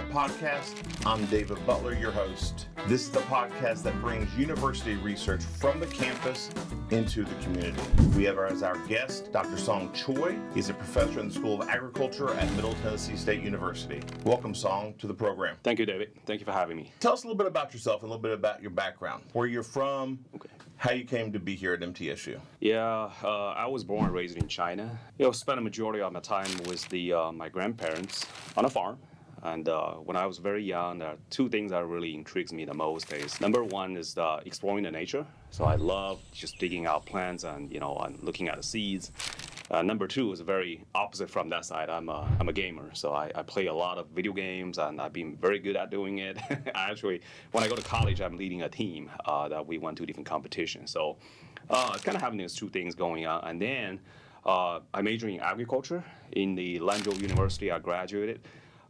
Pet Podcast. I'm David Butler, your host. This is the podcast that brings university research from the campus into the community. We have as our guest, Dr. Song Cui. He's a professor in the School of Agriculture at Middle Tennessee State University. Welcome, Song, to the program. Thank you, David. Thank you for having me. Tell us a little bit about yourself and a little bit about your background, where you're from, Okay. how you came to be here at MTSU. I was born and raised in China. Spent a majority of my time with my grandparents on a farm. And when I was very young, there are two things that really intrigues me the most. Number one is exploring the nature. So I love just digging out plants and and looking at the seeds. Number two is very opposite from that side. I'm a gamer, so I play a lot of video games, and I've been very good at doing it. Actually, when I go to college, I'm leading a team that we went to different competitions. So it's kind of having these two things going on. And then I majored in agriculture in the Lanzhou University. I graduated.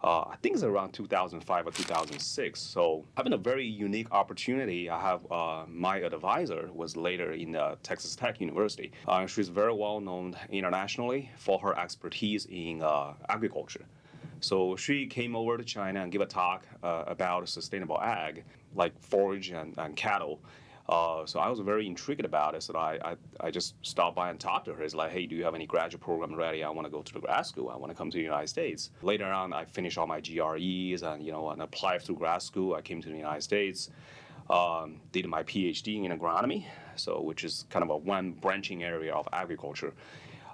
I think it's around 2005 or 2006. So having a very unique opportunity. I have my advisor was later in Texas Tech University. She's very well known internationally for her expertise in agriculture. So she came over to China and gave a talk about sustainable ag, like forage and cattle. So I was very intrigued about it. So I just stopped by and talked to her. It's like, hey, do you have any graduate program ready? I want to go to the grad school. I want to come to the United States. Later on, I finished all my GREs and applied through grad school. I came to the United States, did my PhD in agronomy, so which is kind of a one branching area of agriculture.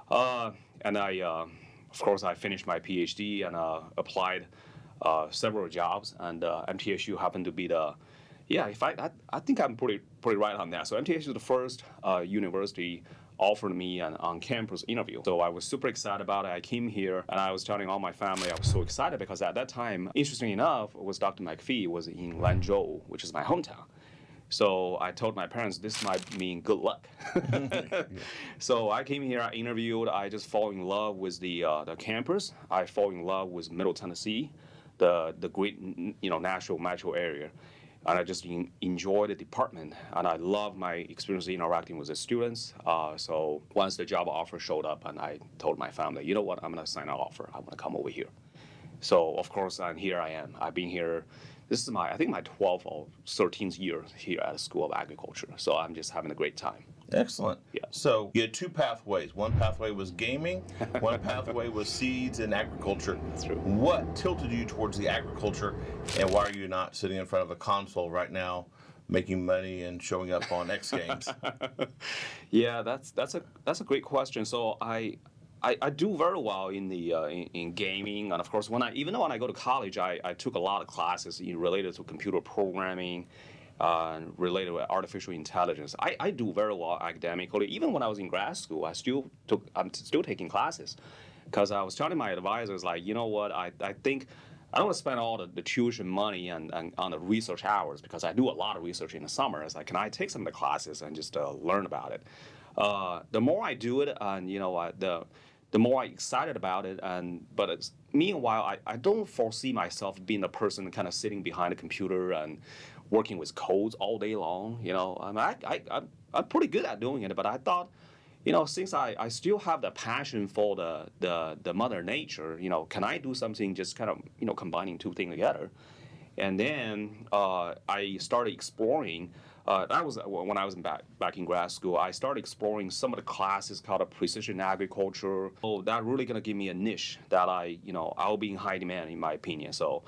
And of course, I finished my PhD and applied several jobs. And MTSU happened to be I think I'm pretty right on that. So MTSU is the first university offered me an on-campus interview. So I was super excited about it. I came here and I was telling all my family I was so excited because at that time, interesting enough, was Dr. McPhee was in Lanzhou, which is my hometown. So I told my parents this might mean good luck. Yeah. So I came here, I interviewed, I just fall in love with the campus. I fall in love with Middle Tennessee, the great natural metro area. And I just enjoy the department, and I love my experience interacting with the students. So once the job offer showed up, and I told my family, you know what, I'm going to sign an offer. I want to come over here. So of course, and here I am. I've been here. This is I think my 12th or 13th year here at the School of Agriculture. So I'm just having a great time. Excellent. Yeah. So you had two pathways. One pathway was gaming. One pathway was seeds and agriculture. That's true. What tilted you towards the agriculture, and why are you not sitting in front of a console right now, making money and showing up on X Games? Yeah, that's a great question. So I do very well in the in gaming, and of course even when I go to college, I took a lot of classes related to computer programming. Related with artificial intelligence. I do very well academically. Even when I was in grad school, I'm still taking classes, because I was telling my advisors, like, you know what, I think I don't want to spend all the tuition money and on the research hours, because I do a lot of research in the summer. It's like, can I take some of the classes and just learn about it? The more I do it, and the more I'm excited about it, but meanwhile, I don't foresee myself being the person kind of sitting behind a computer and working with codes all day long. I'm pretty good at doing it, but I thought, since I still have the passion for the Mother Nature, can I do something just kind of, combining two things together? And then I started exploring. That was when I was back in grad school. I started exploring some of the classes called precision agriculture. So that really gonna give me a niche that I'll be in high demand, in my opinion. So,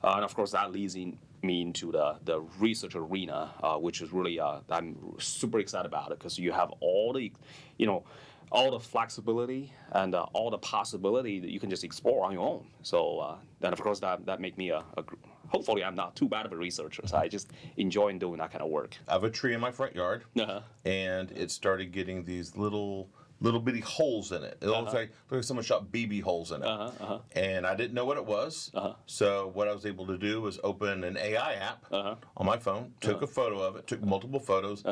and of course that leads me into the research arena, which is really I'm super excited about it, because you have all the flexibility and all the possibility that you can just explore on your own. So then of course that make me hopefully I'm not too bad of a researcher, so I just enjoy doing that kind of work. I have a tree in my front yard, and it started getting these little bitty holes in it. It looks like someone shot BB holes in it. And I didn't know what it was. So what I was able to do was open an AI app on my phone, took a photo of it, took multiple photos,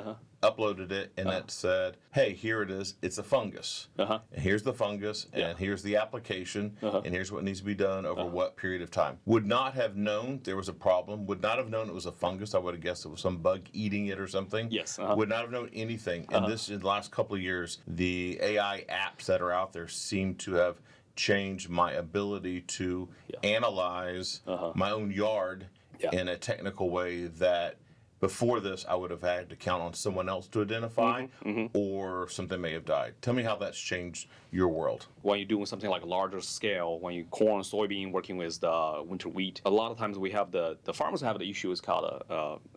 uploaded it, and it said, hey, here it is. It's a fungus. And here's the fungus, and here's the application, and here's what needs to be done over what period of time. Would not have known there was a problem. Would not have known it was a fungus. I would have guessed it was some bug eating it or something. Yes. Would not have known anything. And this, in the last couple of years, the AI apps that are out there seem to have changed my ability to analyze my own yard in a technical way that before this I would have had to count on someone else to identify, or something may have died. Tell me how that's changed your world. When you're doing something like larger scale, when you corn, soybean, working with the winter wheat, a lot of times we have the farmers have the issue is called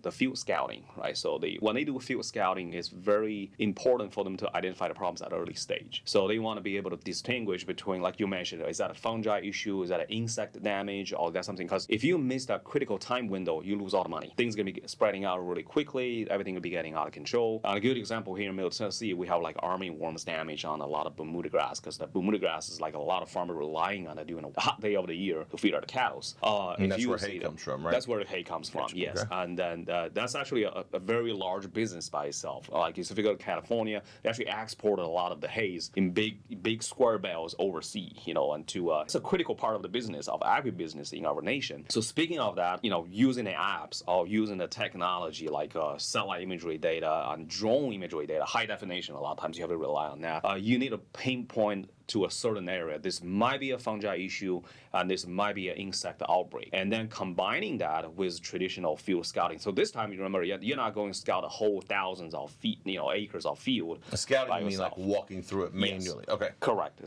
the field scouting, right? So when they do field scouting, it's very important for them to identify the problems at early stage. So they want to be able to distinguish between, like you mentioned, is that a fungi issue, is that an insect damage, or that's something? Because if you miss that critical time window, you lose all the money. Things are gonna be spreading out really quickly. Everything will be getting out of control. And a good example here in Middle Tennessee, we have like armyworms damage on a lot of Bermuda grass, because the Bermuda grass is like a lot of farmers relying on it during a hot day of the year to feed our cattle. And that's where hay comes from, right? That's where the hay comes from, yes. Okay. And then that's actually a very large business by itself. Like if you go to California, they actually export a lot of the hays in big square bales overseas, and it's a critical part of the business of agribusiness in our nation. So speaking of that, using the apps or using the technology like satellite imagery data and drone imagery data, high definition, a lot of times you have to rely on that. You need to pinpoint to a certain area. This might be a fungi issue, and this might be an insect outbreak. And then combining that with traditional field scouting. So this time, you remember, you're not going to scout a whole thousands of feet, acres of field. Scouting, you mean like walking through it manually? Yes. Okay. Correct.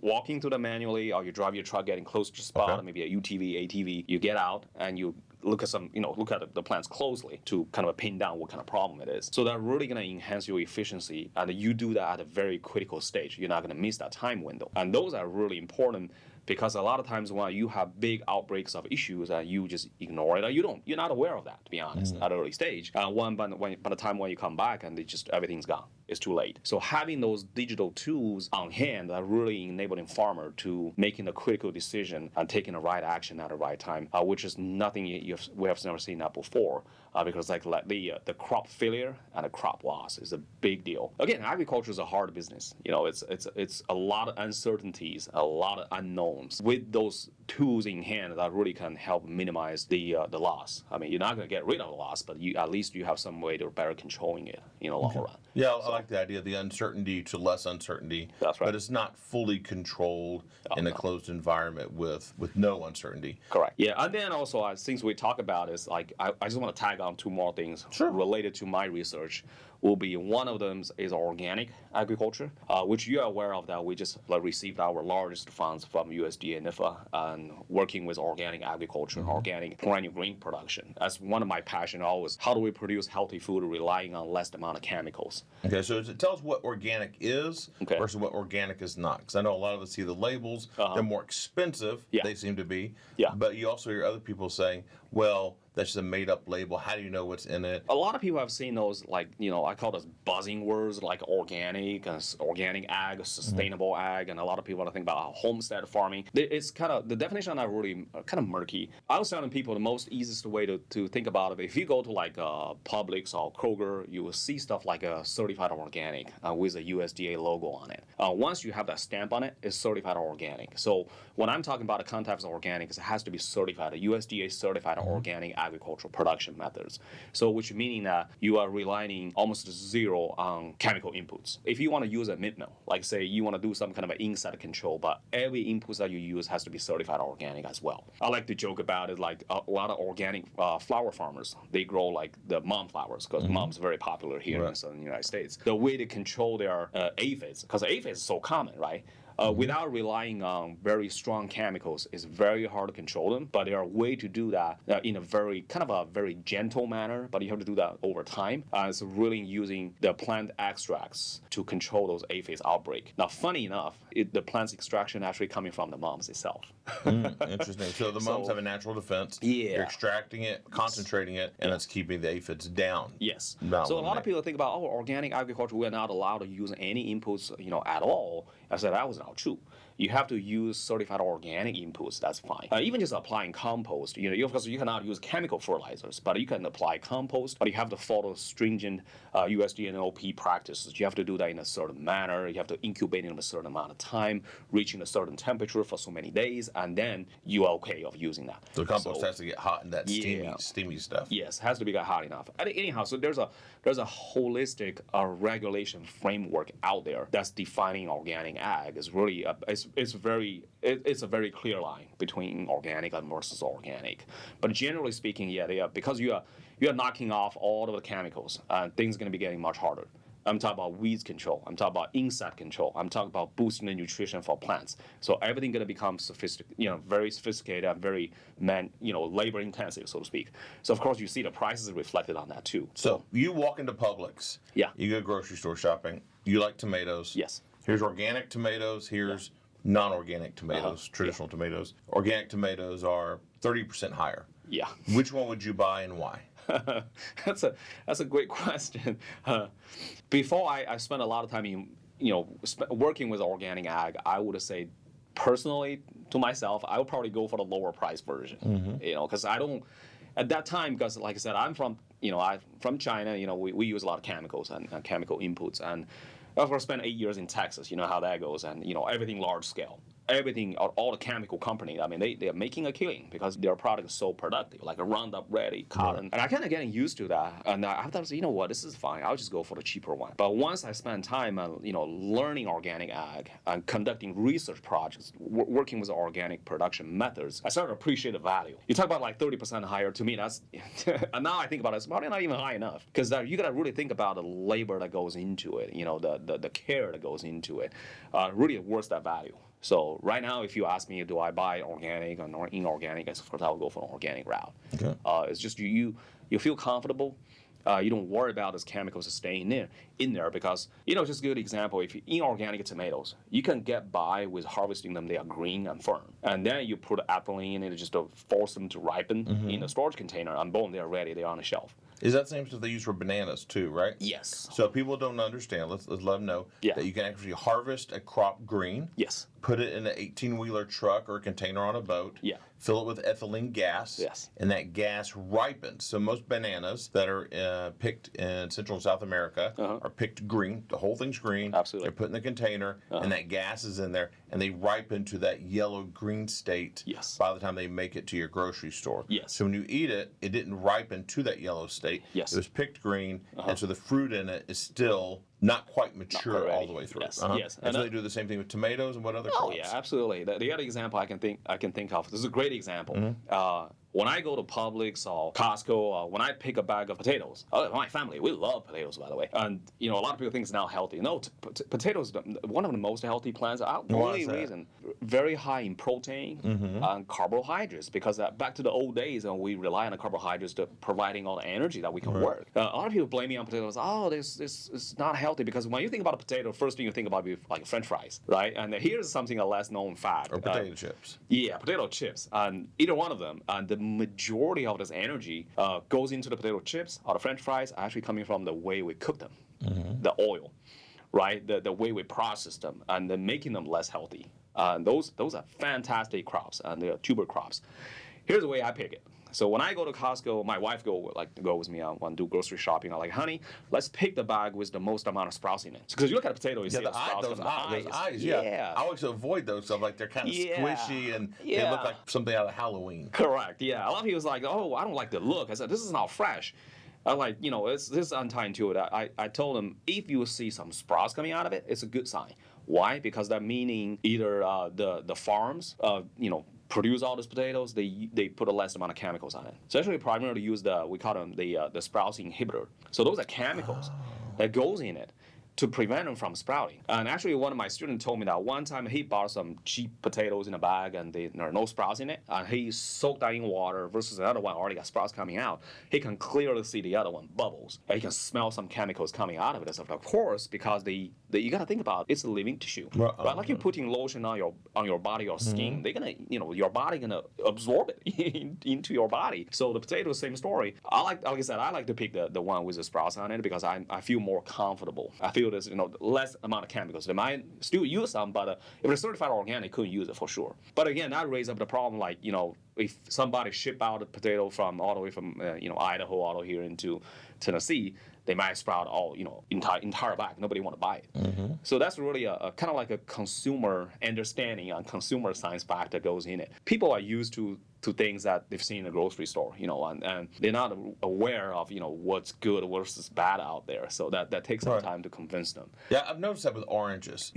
Walking through it manually, or you drive your truck getting close to the spot, maybe a UTV, ATV. You get out and you look at the plants closely to kind of pin down what kind of problem it is. So that's really going to enhance your efficiency, and you do that at a very critical stage. You're not going to miss that time window. And those are really important, because a lot of times when you have big outbreaks of issues and you just ignore it, or you're not aware of that, to be honest, at an early stage. By the time when you come back and everything's gone, it's too late. So having those digital tools on hand are really enabling farmer to making a critical decision and taking the right action at the right time, which is nothing we have never seen that before. Because the crop failure and the crop loss is a big deal. Again, agriculture is a hard business. It's a lot of uncertainties, a lot of unknowns. With those tools in hand, that really can help minimize the loss. I mean, you're not going to get rid of the loss, but at least you have some way to better controlling it in the long run. Yeah, I like the idea of the uncertainty to less uncertainty. That's right. But it's not fully controlled in a closed environment with no uncertainty. Correct. Yeah, and then also things we talk about is like I just want to tag on two more things related to my research. Will be one of them is organic agriculture, which you are aware of that we just received our largest funds from USDA and NIFA and working with organic agriculture, organic perennial grain production. That's one of my passion always. How do we produce healthy food relying on less amount of chemicals? Okay, so tell us what organic is versus what organic is not. Because I know a lot of us see the labels, they're more expensive, they seem to be. Yeah. But you also hear other people saying, well, that's just a made-up label. How do you know what's in it? A lot of people have seen those, I call those buzzing words like organic ag, sustainable ag, and a lot of people want to think about homestead farming. It's kind of, the definition are really kind of murky. I was telling people the most easiest way to think about it, if you go to Publix or Kroger, you will see stuff like a certified organic with a USDA logo on it. Once you have that stamp on it, it's certified organic. So when I'm talking about the context of organic, it has to be certified, a USDA certified organic agricultural production methods. So which meaning that you are relying almost zero on chemical inputs. If you want to use a mill, like say you want to do some kind of an insect control, but every input that you use has to be certified organic as well. I like to joke about it, like a lot of organic flower farmers, they grow like the mom flowers, because mom's very popular here in the United States. The way to control their aphids, because aphids is so common, right? Without relying on very strong chemicals, it's very hard to control them. But there are ways to do that in a very gentle manner. But you have to do that over time. It's really using the plant extracts to control those aphids outbreak. Now, funny enough, the plant's extraction actually coming from the moms itself. Interesting. So the moms have a natural defense. Yeah. You're extracting it, concentrating it, and it's keeping the aphids down. Yes. So a lot of people think about organic agriculture. We're not allowed to use any inputs, at all. I said that was not true. You have to use certified organic inputs. That's fine. Even just applying compost. Because you cannot use chemical fertilizers, but you can apply compost. But you have to follow stringent USDA and OP practices. You have to do that in a certain manner. You have to incubate in a certain amount of time, reaching a certain temperature for so many days, and then you are okay of using that. So compost has to get hot in that steamy stuff. Yes, has to be hot enough. Anyhow, so there's a holistic regulation framework out there that's defining organic ag. It's it's a very clear line between organic and versus organic. But generally speaking, yeah, they are, because you are knocking off all of the chemicals, and things are going to be getting much harder. I'm talking about weeds control. I'm talking about insect control. I'm talking about boosting the nutrition for plants. So everything going to become very sophisticated and very labor intensive, so to speak. So of course you see the prices reflected on that too. So you walk into Publix. Yeah. You go grocery store shopping. You like tomatoes. Yes. Here's organic tomatoes. Here's non-organic tomatoes, traditional tomatoes. Organic tomatoes are 30% higher. Yeah. Which one would you buy and why? That's a great question. Before I spent a lot of time in working with organic ag, I would say personally to myself, I would probably go for the lower price version. Because I don't at that time, because like I said, I'm from China. We use a lot of chemicals and chemical inputs, and of course spent 8 years in Texas. You know how that goes, and everything large scale. Everything, all the chemical companies, I mean, they are making a killing because their product is so productive, like a Roundup Ready, cotton. And I kind of getting used to that. And I thought, this is fine. I'll just go for the cheaper one. But once I spent time, learning organic ag and conducting research projects, working with organic production methods, I started to appreciate the value. You talk about like 30% higher. To me, that's, and now I think about it, it's probably not even high enough, because you got to really think about the labor that goes into it, the care that goes into it, really worth that value. So right now, if you ask me, do I buy organic or inorganic, of course I would go for an organic route. Okay. It's just you feel comfortable. You don't worry about those chemicals staying in there because, just a good example, if you inorganic tomatoes, you can get by with harvesting them, they are green and firm. And then you put ethylene in it just to force them to ripen in a storage container, and boom, they're ready, they're on the shelf. Is that the same stuff they use for bananas too, right? Yes. So people don't understand, let's let them know that you can actually harvest a crop green. Yes. Put it in an 18-wheeler truck or a container on a boat. Yeah. Fill it with ethylene gas. Yes. And that gas ripens. So most bananas that are picked in Central and South America are picked green. The whole thing's green. Absolutely. They're put in the container, and that gas is in there, and they ripen to that yellow-green state by the time they make it to your grocery store. Yes. So when you eat it, it didn't ripen to that yellow state. Yes. It was picked green, and so the fruit in it is still not quite mature all the way through. Yes. Yes. And so they do the same thing with tomatoes and what other crops? Oh yeah, absolutely. The other example I can think of. This is a great example. When I go to Publix or Costco, when I pick a bag of potatoes, my family, we love potatoes, by the way. And, a lot of people think it's now healthy. No, potatoes, one of the most healthy plants. Only reason, very high in protein and carbohydrates, because back to the old days when we rely on the carbohydrates to providing all the energy that we can work. A lot of people blame me on potatoes. This is not healthy, because when you think about a potato, first thing you think about is like French fries, right? And here's something a less known fact. Or potato chips. Yeah, potato chips. And either one of them, and the majority of this energy goes into the potato chips or the French fries, actually coming from the way we cook them, the oil, right? The way we process them, and then making them less healthy. Those are fantastic crops, and they are tuber crops. Here's the way I pick it. So when I go to Costco, my wife go with me on do grocery shopping. I'm like, honey, let's pick the bag with the most amount of sprouts in it. Because you look at a potato, you see the sprouts those from the eyes. Yeah. I always avoid those stuff. Like they're kind of squishy and they look like something out of Halloween. Correct. Yeah. A lot of people's like, oh, I don't like the look. I said, this is not fresh. I like, this is counterintuitive. I told them, if you see some sprouts coming out of it, it's a good sign. Why? Because that meaning either the farms, produce all these potatoes, they put a less amount of chemicals on it. So actually primarily use we call them the sprouts inhibitor. So those are chemicals that goes in it to prevent them from sprouting. And actually one of my students told me that one time he bought some cheap potatoes in a bag and there are no sprouts in it, and he soaked that in water versus the other one already got sprouts coming out. He can clearly see the other one bubbles, and he can smell some chemicals coming out of it. So of course, because you got to think about it's a living tissue, right? Like you're putting lotion on your body or skin, they're gonna your body gonna absorb it into your body. So the potato, same story. Like I said, I like to pick the one with the sprouts on it because I feel more comfortable. I feel there's less amount of chemicals. They might still use some, but if it's certified organic, couldn't use it for sure. But again, that raises up the problem. Like if somebody ship out a potato all the way from Idaho all the way here into Tennessee, they might sprout all entire bag. Nobody want to buy it. So that's really a kind of like a consumer understanding and consumer science fact that goes in it. People are used to things that they've seen in the grocery store, and they're not aware of what's good versus bad out there. So that takes some time to convince them. Yeah, I've noticed that with oranges.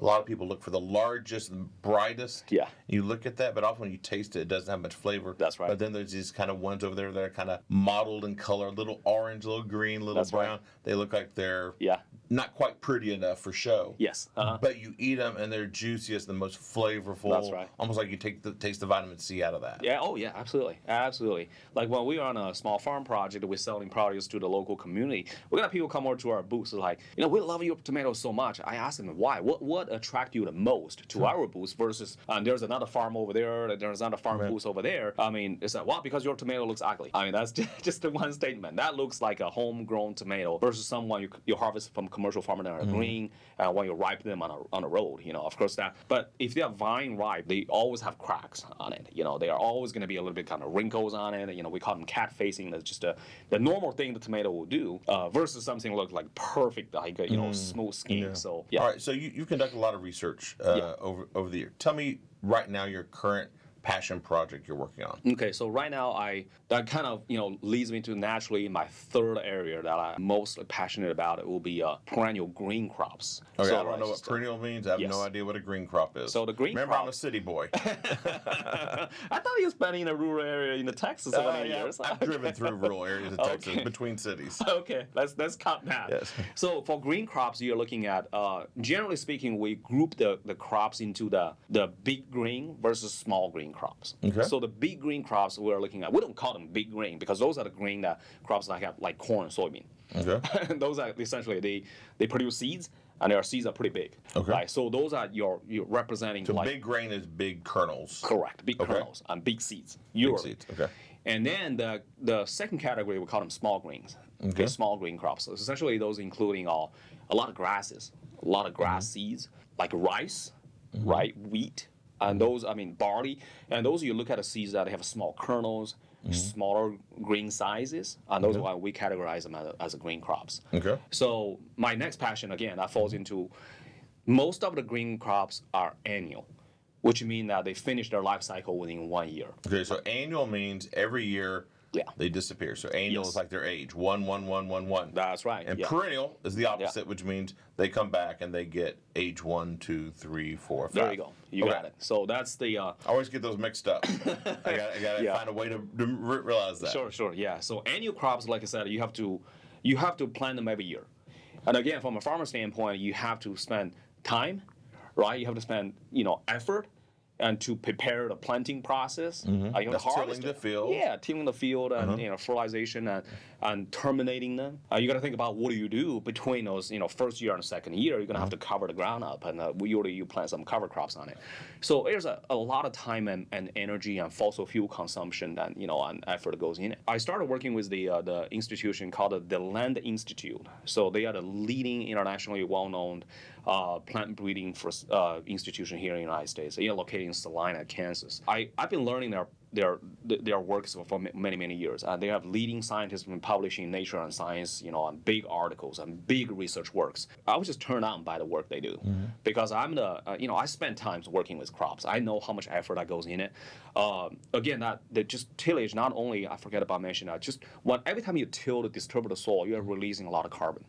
a lot of people look for the largest and brightest. Yeah. You look at that, but often when you taste it, it doesn't have much flavor. That's right. But then there's these kind of ones over there that are kind of mottled in color, a little orange, a little green, a little That's brown. right. They look like they're Yeah. not quite pretty enough for show. Yes. But you eat them and they're juiciest, the most flavorful. That's right. Almost like you taste the vitamin C out of that. Yeah. Oh, yeah. Absolutely. Absolutely. Like when we were on a small farm project, we're selling produce to the local community. We got people come over to our booths like, we love your tomatoes so much. I asked them why. What attract you the most to our booths versus there's another farm over there, there's another farm booth over there. I mean, it's like, well, because your tomato looks ugly. I mean, that's just the one statement. That looks like a homegrown tomato versus someone you harvest from commercial farmer that are green when you ripe them on a road. Of course that. But if they are vine ripe, they always have cracks on it. They are always going to be a little bit kind of wrinkles on it. We call them cat facing. That's just the normal thing the tomato will do versus something look like perfect, like smooth skin. Yeah. So yeah. All right. So you've conducted a lot of research over the year. Tell me right now your current passion project you're working on. Okay, so right now that kind of leads me to naturally my third area that I'm most passionate about. It will be perennial green crops. Okay, so I don't know what perennial means. I have no idea what a green crop is. So the green Remember, crop. I'm a city boy. I thought you were spending in a rural area in Texas so many years. I've driven through rural areas of Texas between cities. Okay, let's cut that. Yes. So for green crops, you're looking at generally speaking, we group the crops into the big green versus small green crops. Okay. So the big green crops we're looking at, we don't call them big green because those are the green crops that have like corn and soybean. Okay. Those are essentially they produce seeds and their seeds are pretty big. Okay. Right? So those are you're representing So like big grain is big kernels. correct, big kernels and big seeds. Big seeds. Okay. And then the second category we call them small greens. Okay. Small green crops. So essentially those including a lot of grasses, a lot of grass seeds like rice, right, wheat. And those, barley, and those you look at the seeds that have small kernels, smaller green sizes, and those are why we categorize them as green crops. Okay. So my next passion, again, that falls into most of the green crops are annual, which means that they finish their life cycle within 1 year. Okay, so annual means every year they disappear. So annual is like their age, 1, 1, 1, 1, 1. That's right. And perennial is the opposite, which means they come back and they get age 1, 2, 3, 4, 5. There you go. You got it. So that's the. I always get those mixed up. I gotta find a way to realize that. Sure. Yeah. So annual crops, like I said, you have to plant them every year. And again, from a farmer standpoint, you have to spend time, right? You have to spend effort. And to prepare the planting process, tilling the field. Yeah, tilling the field and fertilization and terminating them. You got to think about what do you do between those first year and second year. You're gonna have to cover the ground up, and you plant some cover crops on it. So there's a lot of time and energy and fossil fuel consumption and effort goes in it. I started working with the institution called the Land Institute. So they are the leading internationally well-known plant breeding institution here in the United States. Located in Salina, Kansas. I've been learning their works for many years. They have leading scientists been publishing in Nature and Science, on big articles and big research works. I was just turned on by the work they do because I'm I spend time working with crops. I know how much effort that goes in it. Again, just tillage. Not only I forget about mentioning that. Just every time you till to disturb the soil, you are releasing a lot of carbon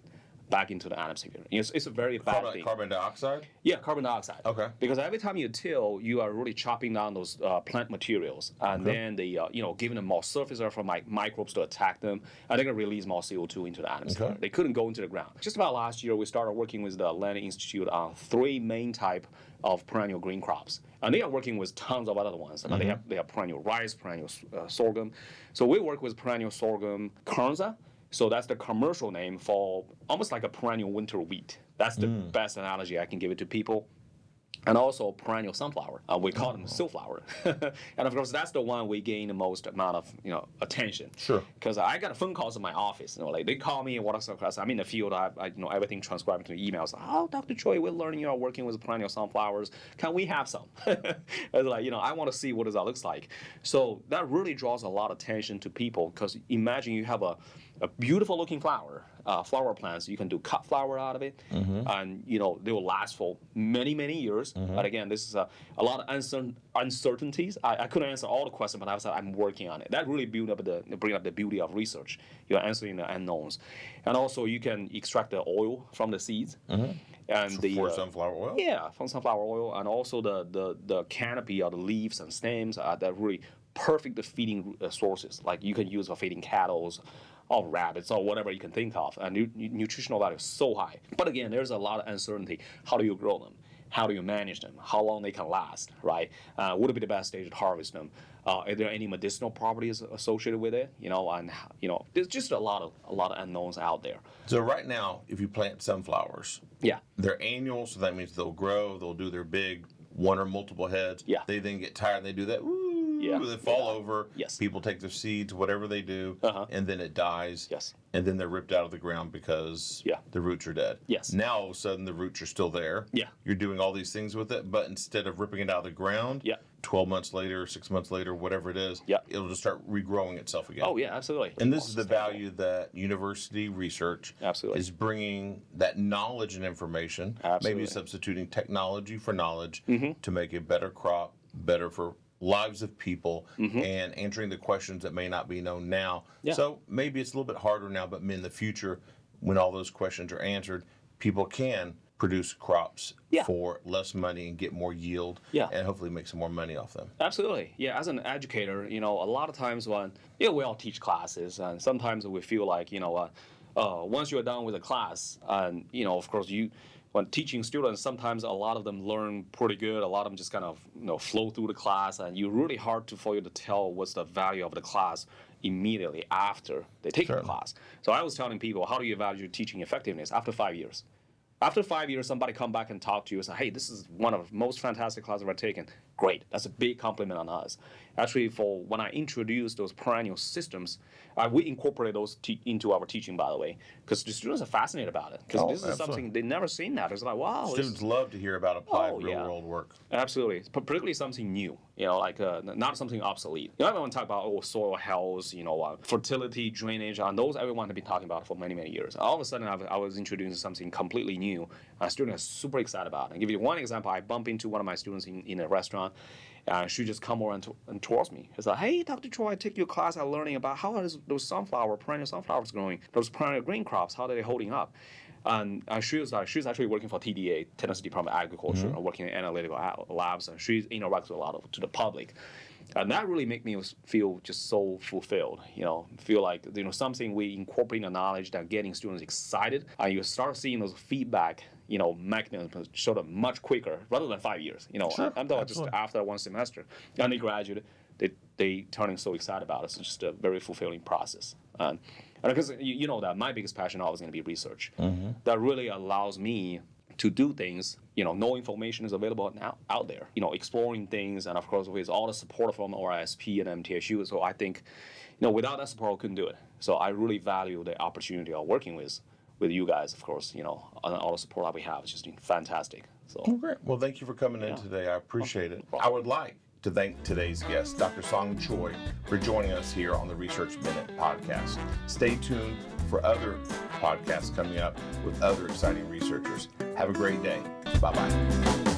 back into the atmosphere. It's a very bad thing. Carbon dioxide? Yeah, carbon dioxide. Okay. Because every time you till, you are really chopping down those plant materials, and then giving them more surface area for microbes to attack them, and they're gonna release more CO2 into the atmosphere. Okay. They couldn't go into the ground. Just about last year, we started working with the Land Institute on 3 main type of perennial green crops, and they are working with tons of other ones. And they have perennial rice, perennial sorghum. So we work with perennial sorghum, Kernza. So that's the commercial name for almost like a perennial winter wheat. That's the best analogy I can give it to people. And also perennial sunflower. We call them silflower. And of course, that's the one we gain the most amount of attention. Sure. Because I got phone calls in my office. Like they call me, I'm in the field. I everything transcribed to emails. Oh, Dr. Choi, we're learning you are working with perennial sunflowers. Can we have some? I was like, I want to see what that looks like. So that really draws a lot of attention to people because imagine you have a beautiful looking flower plants. You can do cut flower out of it, and they will last for many, many years. But again, this is a lot of uncertainties. I couldn't answer all the questions, but I said I'm working on it. That really bring up the beauty of research. You're answering the unknowns, and also you can extract the oil from the seeds. And for sunflower oil? Yeah, from sunflower oil, and also the canopy of the leaves and stems are that really perfect feeding sources. Like you can use for feeding cattle or rabbits or whatever you can think of. And nutritional value is so high. But again, there's a lot of uncertainty. How do you grow them? How do you manage them? How long they can last, right? Would it be the best stage to harvest them? Are there any medicinal properties associated with it? There's just a lot of unknowns out there. So right now, if you plant sunflowers, they're annual, so that means they'll grow, they'll do their big one or multiple heads. Yeah. They then get tired, and they do that. They fall over. Yes. People take their seeds, whatever they do, and then it dies. Yes. And then they're ripped out of the ground because the roots are dead. Yes. Now all of a sudden the roots are still there. Yeah. You're doing all these things with it, but instead of ripping it out of the ground, 12 months later, 6 months later, whatever it is, it'll just start regrowing itself again. Oh yeah, absolutely. And this is the value that university research is bringing, that knowledge and information, maybe substituting technology for knowledge to make a better crop, better for lives of people, and answering the questions that may not be known now. So maybe it's a little bit harder now, but in the future, when all those questions are answered, people can produce crops for less money and get more yield and hopefully make some more money off them. Absolutely. Yeah, as an educator, a lot of times when we all teach classes, and sometimes we feel like, once you're done with a class, and, of course, when teaching students, sometimes a lot of them learn pretty good. A lot of them just kind of flow through the class, and you're really hard for you to tell what's the value of the class immediately after they take the class. So I was telling people, how do you evaluate teaching effectiveness after 5 years? After 5 years, somebody come back and talk to you and say, hey, this is one of the most fantastic classes I've taken. Great. That's a big compliment on us. Actually, for when I introduced those perennial systems, we incorporated those into our teaching, by the way, because the students are fascinated about it. Because this is something they've never seen that. It's like, wow. Students love to hear about applied real-world work. Absolutely. Particularly something new, not something obsolete. Everyone talk about soil health, fertility, drainage, and those everyone has been talking about for many, many years. All of a sudden, I was introducing something completely new. And students are super excited about it. I'll give you one example. I bump into one of my students in a restaurant. She just come over and towards me. It's like, hey, Dr. Choi, I took your class. I'm learning about how are those perennial sunflowers growing, those perennial grain crops, how are they holding up? And she's actually working for TDA, Tennessee Department of Agriculture, working in analytical labs, and she interacts with a lot to the public. And that really made me feel just so fulfilled, feel like, something we incorporate the knowledge that getting students excited, and you start seeing those feedback, mechanisms sort of much quicker rather than 5 years. I'm talking just after one semester. And they graduate, they turning so excited about it. It's just a very fulfilling process. And because that my biggest passion always going to be research. That really allows me to do things, no information is available now out there, exploring things, and of course with all the support from RISP and MTSU. So I think, without that support, I couldn't do it. So I really value the opportunity of working with you guys, of course, and all the support that we have. It's just been fantastic. So great. Well, thank you for coming in today. I appreciate it. I would like to thank today's guest, Dr. Song Cui, for joining us here on the Research Minute podcast. Stay tuned for other podcasts coming up with other exciting researchers. Have a great day. Bye-bye.